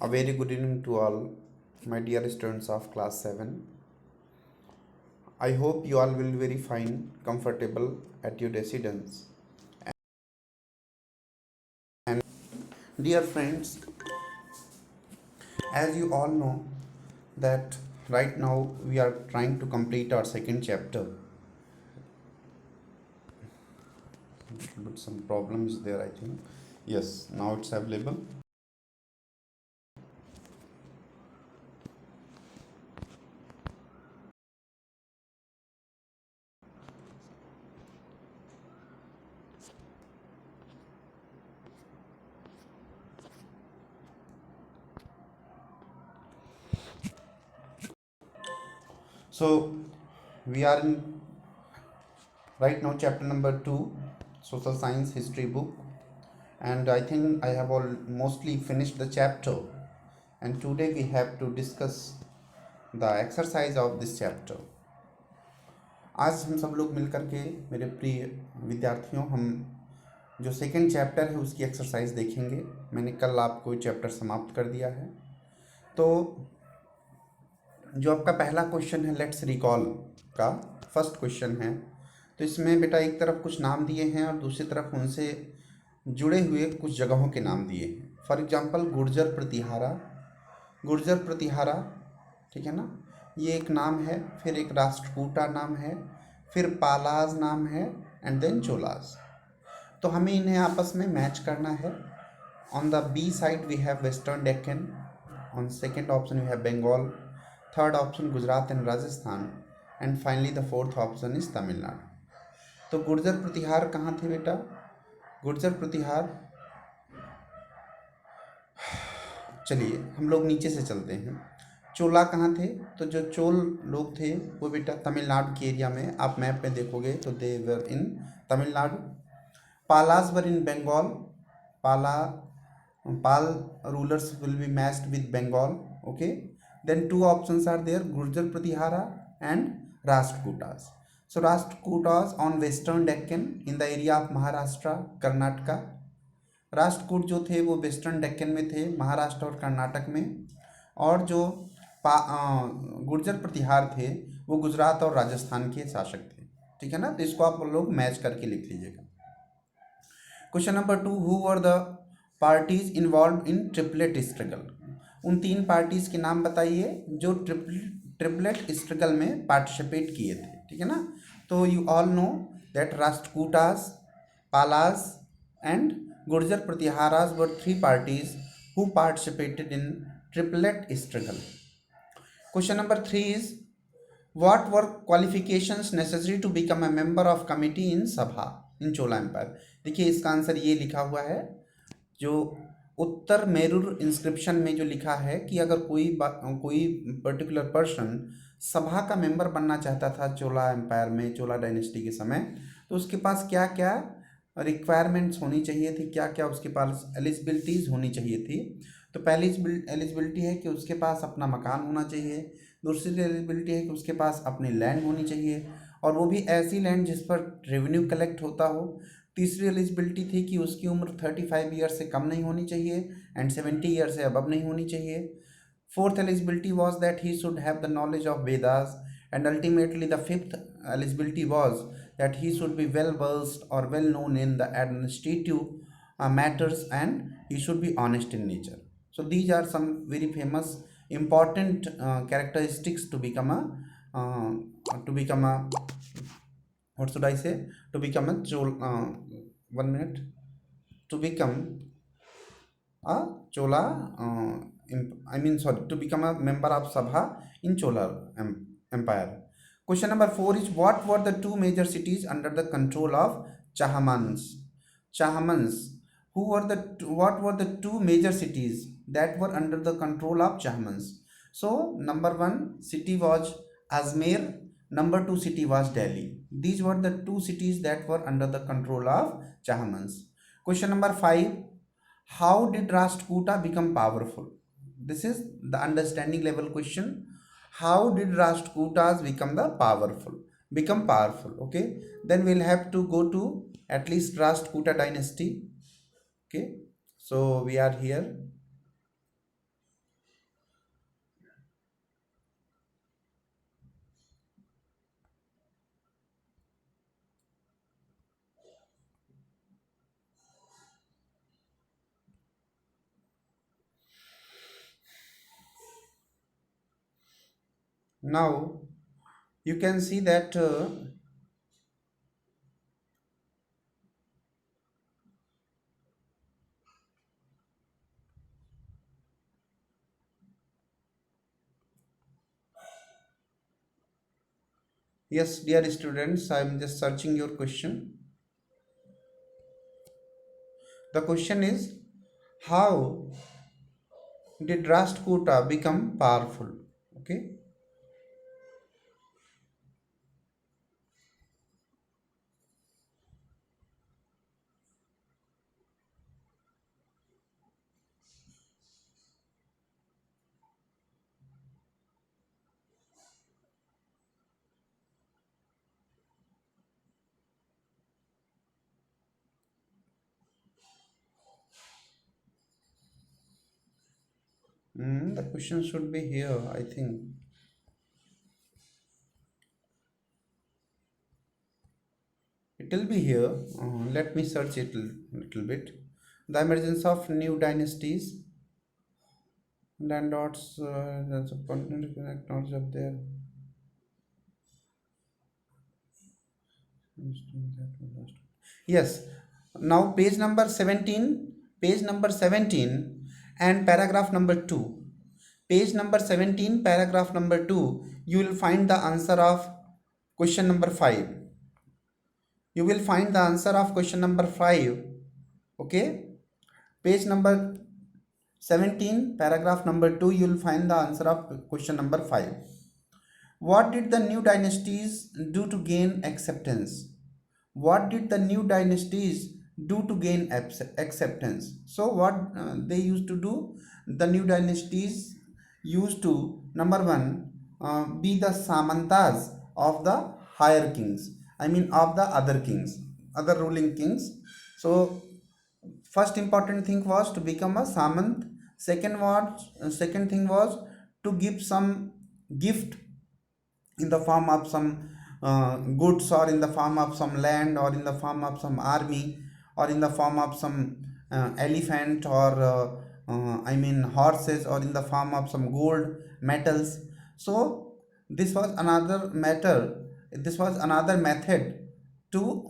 A very good evening to all, my dear students of class 7. I hope you all will be very fine, comfortable at your residence. And dear friends, as you all know that right now we are trying to complete our second chapter. But some problem is there, I think. Yes, now it's available. So we are in right now chapter number 2, social science history book, and I think I have all mostly finished the chapter, and today we have to discuss the exercise of this chapter. आज हम सब लोग मिलकर के मेरे प्रिय विद्यार्थियों हम जो सेकंड चैप्टर है उसकी एक्सरसाइज देखेंगे। मैंने कल आपको चैप्टर समाप्त कर दिया है। तो जो आपका पहला क्वेश्चन है लेट्स रिकॉल का फर्स्ट क्वेश्चन है, तो इसमें बेटा एक तरफ कुछ नाम दिए हैं और दूसरी तरफ उनसे जुड़े हुए कुछ जगहों के नाम दिए हैं। फॉर एग्जांपल गुर्जर प्रतिहारा, ठीक है ना, ये एक नाम है, फिर एक राष्ट्रकूटा नाम है, फिर पालाज नाम है एंड देन चोलाज। तो हमें इन्हें आपस में मैच करना है। On the B side we have western Deccan, on second option we have Bengal, third option Gujarat and Rajasthan, and finally the fourth option is Tamil Nadu. तो गुर्जर प्रतिहार कहाँ थे बेटा? गुर्जर प्रतिहार, चलिए हम लोग नीचे से चलते हैं। चोला कहाँ थे? तो जो चोल लोग थे वो बेटा तमिलनाडु के एरिया में, आप मैप में देखोगे तो they were in Tamil Nadu. Palas were in Bengal, Pala rulers will be matched with Bengal, okay. Then two options are there, Gurjara Pratihara and Rashtrakutas. So Rashtrakutas on western Deccan in the area of Maharashtra Karnataka. Rashtrakuta जो थे वो वेस्टर्न डेक्कन में थे, महाराष्ट्र और कर्नाटक में। और जो गुर्जर प्रतिहार थे वो गुजरात और राजस्थान के शासक थे, ठीक है ना। तो इसको आप लोग मैच करके लिख लीजिएगा। Question number 2, who were the parties involve in triplet struggle. उन तीन पार्टीज के नाम बताइए जो ट्रिपलेट स्ट्रगल में पार्टिसिपेट किए थे, ठीक है ना। तो you all know that Rashtrakutas, Palas and Gurjara Pratiharas were three parties who participated in triplet struggle. Question number 3 is what were qualifications necessary to become a member of committee in sabha in Chola empire. देखिए इसका answer ये लिखा हुआ है, जो उत्तर मेरुर inscription में जो लिखा है कि अगर कोई पर्टिकुलर पर्सन सभा का मेंबर बनना चाहता था चोला एम्पायर में, चोला डायनेस्टी के समय, तो उसके पास क्या क्या रिक्वायरमेंट्स होनी चाहिए थी, क्या क्या उसके पास एलिजिबिलिटीज़ होनी चाहिए थी। तो पहली एलिजिबिलिटी है कि उसके पास अपना मकान होना चाहिए। दूसरी एलिजिबिलिटी है कि उसके पास अपनी लैंड होनी चाहिए, और वो भी ऐसी लैंड जिस पर रेवेन्यू कलेक्ट होता हो। तीसरी एलिजिबिलिटी थी कि उसकी उम्र 35 ईयर से कम नहीं होनी चाहिए एंड 70 ईयर से अबव नहीं होनी चाहिए। Fourth eligibility was that he should have the knowledge of Vedas, and ultimately the fifth eligibility was that he should be well versed और well known in the administrative matters, and he should be honest in nature. So these are some very famous important characteristics to become a what should I say, to become a one minute, to become a chola to become a member of sabha in chola empire. Question number 4 is what were the two major cities under the control of Chahamans. What were the two major cities that were under the control of Chahamans? So number 1 city was Ajmer, number 2 city was Delhi. These were the two cities that were under the control of Chahamans. Question number 5, how did Rashtrakuta become powerful? This is the understanding level question. How did Rashtrakutas become powerful? Okay, then we'll have to go to at least Rashtrakuta dynasty. Okay, so we are here. now you can see that yes, dear students, I am just searching your question. The question is, how did Rashtrakuta become powerful? Okay. The question should be here, I think. It will be here. Let me search it a little bit. The emergence of new dynasties, landlords, that's a continent connect knowledge of their. Yes. Now page number 17, page number 17 and paragraph number 2. Page number 17, paragraph number 2, you will find the answer of question number 5. You will find the answer of question number 5. Okay. Page number 17, paragraph number 2, you will find the answer of question number 5. What did the new dynasties do to gain acceptance? What did the new dynasties do to gain acceptance? So what they used to do, the new dynasties used to, number one, be the samantas of the higher kings, I mean of the other kings, other ruling kings. So first important thing was to become a samant. Second thing was to give some gift in the form of some goods, or in the form of some land, or in the form of some army, or in the form of some elephant, or I mean horses, or in the form of some gold metals. So this was another matter, this was another method to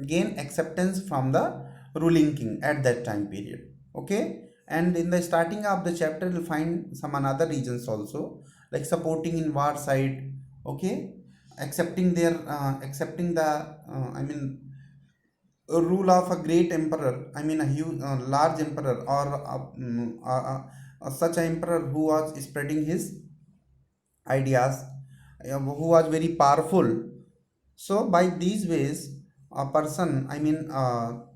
gain acceptance from the ruling king at that time period. Okay. And in the starting of the chapter you'll find some another reasons also, like supporting in war side. Okay. Accepting their accepting the I mean a rule of a great emperor, I mean a huge large emperor, or such an emperor who was spreading his ideas, who was very powerful. So by these ways, a person, I mean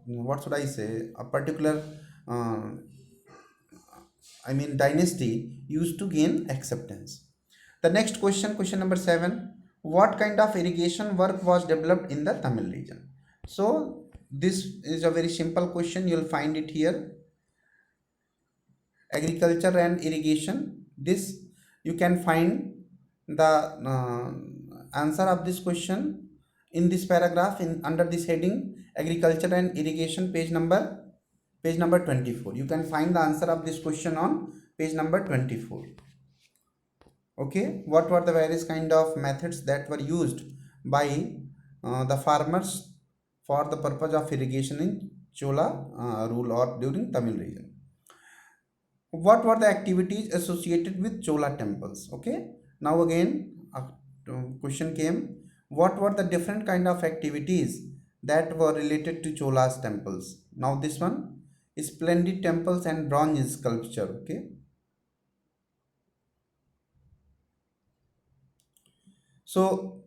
what should I say, a particular uh, I mean dynasty used to gain acceptance. The next question, question number 7, what kind of irrigation work was developed in the Tamil region? So this is a very simple question, you'll find it here. Agriculture and irrigation. This you can find the answer of this question in this paragraph, in under this heading agriculture and irrigation, page number 24. You can find the answer of this question on page number 24. Okay. What were the various kind of methods that were used by the farmers for the purpose of irrigation in Chola rule or during Tamil region? What were the activities associated with Chola temples? Okay. Now again a question came, what were the different kind of activities that were related to Chola's temples? Now this one is splendid temples and bronze sculpture. Okay. So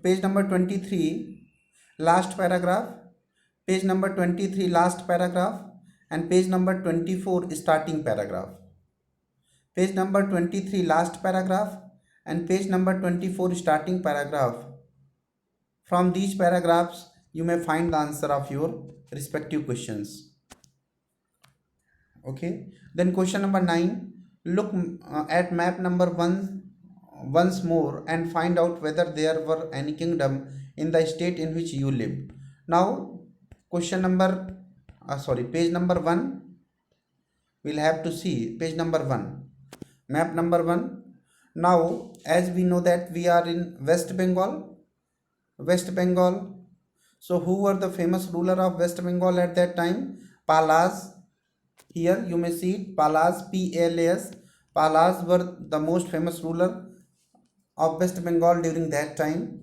page number 23, last paragraph, page number 23 last paragraph, and page number 24 starting paragraph. Page number 23 last paragraph and page number 24 starting paragraph. From these paragraphs you may find the answer of your respective questions. Okay. Then question number 9, look at map number 1 once more and find out whether there were any kingdom in the state in which you live. Now question number page number 1, we'll have to see page number 1, map number 1. Now as we know that we are in West Bengal. So who were the famous ruler of West Bengal at that time? Palas. Here you may see it, Palas, PLAS. Palas were the most famous ruler of West Bengal during that time.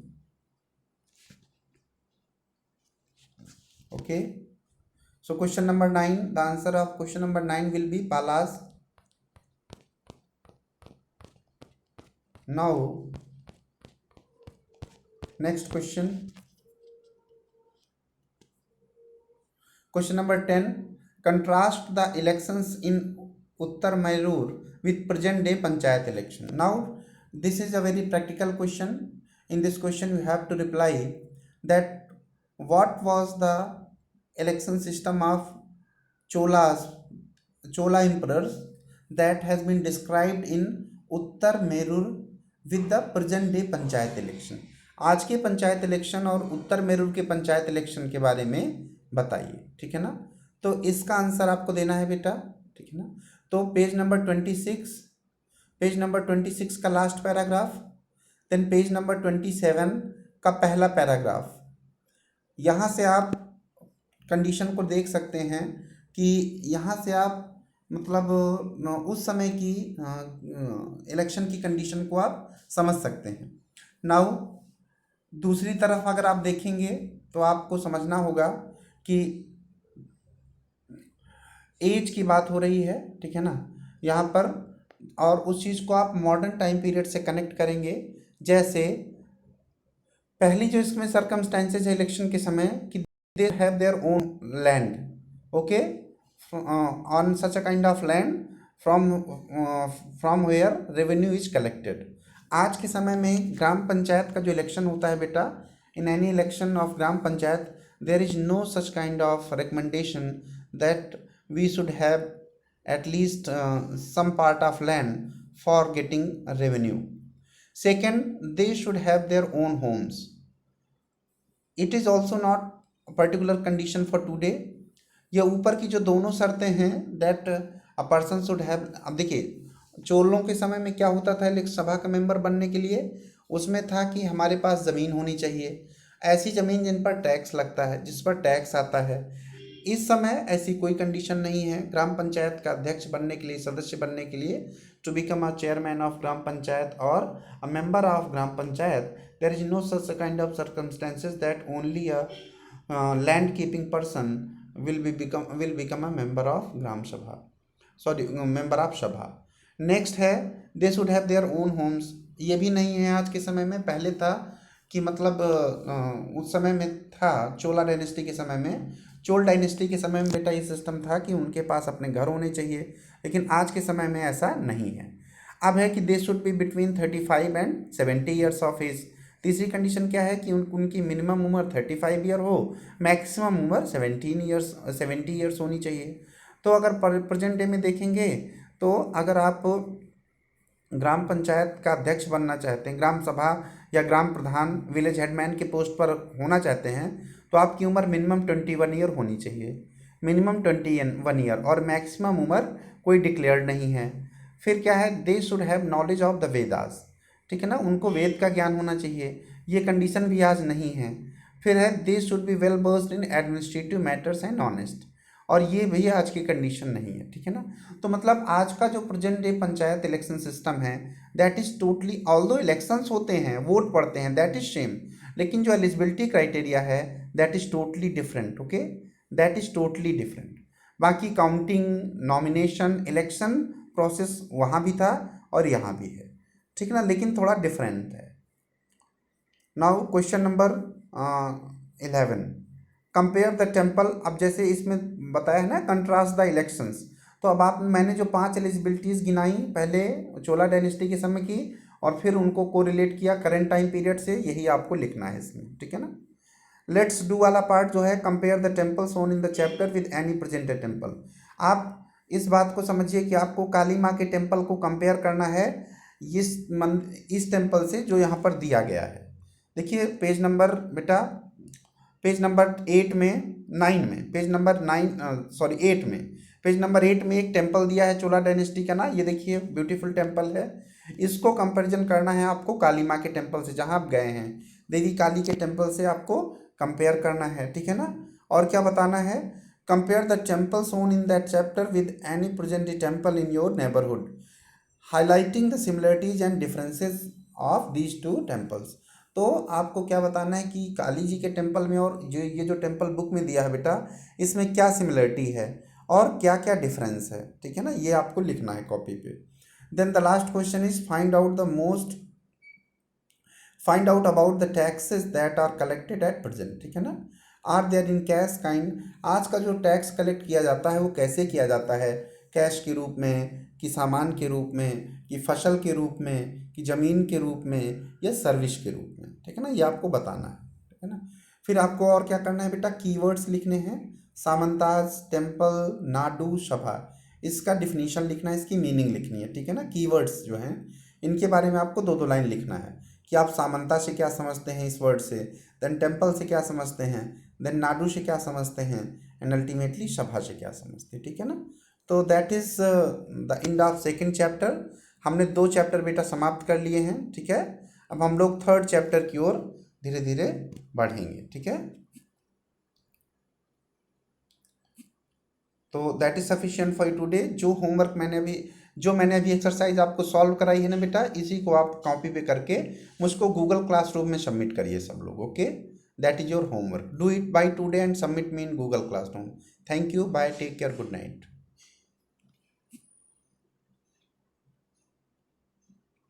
Okay, so question number 9, the answer of question number 9 will be Palas. Now next question number 10, contrast the elections in Uttar Mayur with present day panchayat election. Now this is a very practical question. In this question you have to reply that what was the election system of Chola emperors that has been described in Uttar Merur with the present day panchayat election. आज के panchayat election और उत्तर मेरुर के panchayat election के बारे में बताइए. ठीक है ना. तो इसका आंसर आपको देना है बेटा. ठीक है ना. तो पेज नंबर 26 का last paragraph, then page number 27 का पहला पैराग्राफ. यहाँ से आप कंडीशन को देख सकते हैं कि यहाँ से आप मतलब उस समय की इलेक्शन की कंडीशन को आप समझ सकते हैं. नाउ दूसरी तरफ अगर आप देखेंगे तो आपको समझना होगा कि एज की बात हो रही है. ठीक है ना यहाँ पर, और उस चीज़ को आप मॉडर्न टाइम पीरियड से कनेक्ट करेंगे. जैसे पहली जो इसमें सर्कमस्टेंसेज है इलेक्शन के समय कि they have their own land. Okay, on such a kind of land from where revenue is collected. आज के समय में ग्राम पंचायत का जो इलेक्शन होता है बेटा, in any election of gram panchayat there is no such kind of recommendation that we should have at least some part of land for getting revenue. Second, they should have their own homes. It is also not a particular condition for today. ये ऊपर की जो दोनों शर्तें हैं that a person should have. अब देखिए चोलों के समय में क्या होता था सभा का मेंबर बनने के लिए, उसमें था कि हमारे पास ज़मीन होनी चाहिए, ऐसी ज़मीन जिन पर टैक्स लगता है, जिस पर टैक्स आता है. इस समय ऐसी कोई कंडीशन नहीं है ग्राम पंचायत का अध्यक्ष बनने के लिए, सदस्य बनने के लिए. To become a chairman of gram panchayat और a member of gram panchayat, there is no such kind of circumstances that only a land keeping person will become a member of gram sabha, sorry member of sabha. Next है they should have their own homes. ये भी नहीं है आज के समय में. पहले था कि मतलब उस समय में था चोला डायनेस्टी के समय में, चोल डायनेस्टी के समय में बेटा ये सिस्टम था कि उनके पास अपने घर होने चाहिए, लेकिन आज के समय में ऐसा नहीं है. अब है कि they should be between 35 and 70 years of age. तीसरी कंडीशन क्या है कि उनकी मिनिमम उम्र 35 ईयर हो, मैक्सिमम उम्र 70 ईयर्स होनी चाहिए. तो अगर प्रेजेंट डे में देखेंगे तो अगर आप ग्राम पंचायत का अध्यक्ष बनना चाहते हैं, ग्राम सभा या ग्राम प्रधान, विलेज हेडमैन के पोस्ट पर होना चाहते हैं, तो आपकी उम्र मिनिमम 21 ईयर होनी चाहिए. मिनिमम 21 ईयर, और मैक्सिमम उम्र कोई डिक्लेयर्ड नहीं है. फिर क्या है, they should have knowledge of the Vedas. ठीक है ना, उनको वेद का ज्ञान होना चाहिए. ये कंडीशन भी आज नहीं है. फिर है they should be well versed in administrative matters and honest, और ये भी आज की कंडीशन नहीं है. ठीक है ना. तो मतलब आज का जो present day panchayat election system है that is totally, although elections होते हैं, वोट पड़ते हैं, दैट इज़ सेम, लेकिन जो एलिजिबिलिटी क्राइटेरिया है that is totally different. Okay, that is totally different. बाकी काउंटिंग, नॉमिनेशन, इलेक्शन प्रोसेस वहाँ भी था और यहाँ भी है. ठीक है ना, लेकिन थोड़ा डिफरेंट है. Now question number 11, compare the temple. अब जैसे इसमें बताया है ना कंट्रास्ट द इलेक्शंस, तो अब मैंने जो 5 एलिजिबिलिटीज़ गिनाई, पहले चोला डायनेस्टी के समय की और फिर उनको कोरिलेट किया करंट टाइम पीरियड से, यही आपको लिखना है इसमें. ठीक है ना. लेट्स डू वाला पार्ट जो है, compare the temple shown in the chapter with any presented temple. आप इस बात को समझिए कि आपको काली माँ के टेम्पल को कंपेयर करना है इस टेम्पल से जो यहाँ पर दिया गया है. देखिए पेज नंबर बेटा, पेज नंबर 8 में 9 में, पेज नंबर 8 में, पेज नंबर 8 में एक टेम्पल दिया है चोला डायनेस्टी का ना. ये देखिए ब्यूटीफुल टेम्पल है. इसको कंपैरिजन करना है आपको काली माँ के टेम्पल से, जहाँ आप गए हैं देवी काली के टेम्पल से आपको कंपेयर करना है, ठीक है ना। और क्या बताना है, compare the temple shown in that chapter with any present temple in your neighbourhood, highlighting the similarities and differences of these two temples. तो आपको क्या बताना है कि काली जी के टेम्पल में और जो ये जो टेम्पल बुक में दिया है बेटा, इसमें क्या सिमिलरिटी है और क्या क्या डिफरेंस है, ठीक है ना, ये आपको लिखना है कॉपी पे। Then the last question is find out about the taxes that are collected at present, ठीक है ना। Are there in cash kind, आज का जो टैक्स कलेक्ट किया जाता है वो कैसे किया जाता है, कैश के रूप में, कि सामान के रूप में, कि फसल के रूप में, कि ज़मीन के रूप में, या सर्विस के रूप में, ठीक है ना, ये आपको बताना है, ठीक है ना। फिर आपको और क्या करना है बेटा, कीवर्ड्स लिखने हैं, सामंताज, टेम्पल, नाडू, सभा, इसका डिफिनीशन लिखना है, इसकी मीनिंग लिखनी है, ठीक है ना। कीवर्ड्स जो हैं इनके बारे में आपको दो दो लाइन लिखना है कि आप सामंता से क्या समझते हैं इस वर्ड से, देन टेम्पल से क्या समझते हैं, देन नाडू से क्या समझते हैं, एंड अल्टीमेटली सभा से क्या समझते हैं, ठीक है ना। तो that is the end of second chapter. हमने 2 चैप्टर बेटा समाप्त कर लिए हैं, ठीक है। अब हम लोग थर्ड चैप्टर की ओर धीरे धीरे बढ़ेंगे, ठीक है। तो that is sufficient for today. जो मैंने अभी एक्सरसाइज आपको सॉल्व कराई है ना बेटा, इसी को आप कॉपी पे करके मुझको गूगल क्लासरूम में सबमिट करिए सब लोग, okay. That is your homework, do it by today and submit me in Google classroom. Thank you, bye, take care, good night.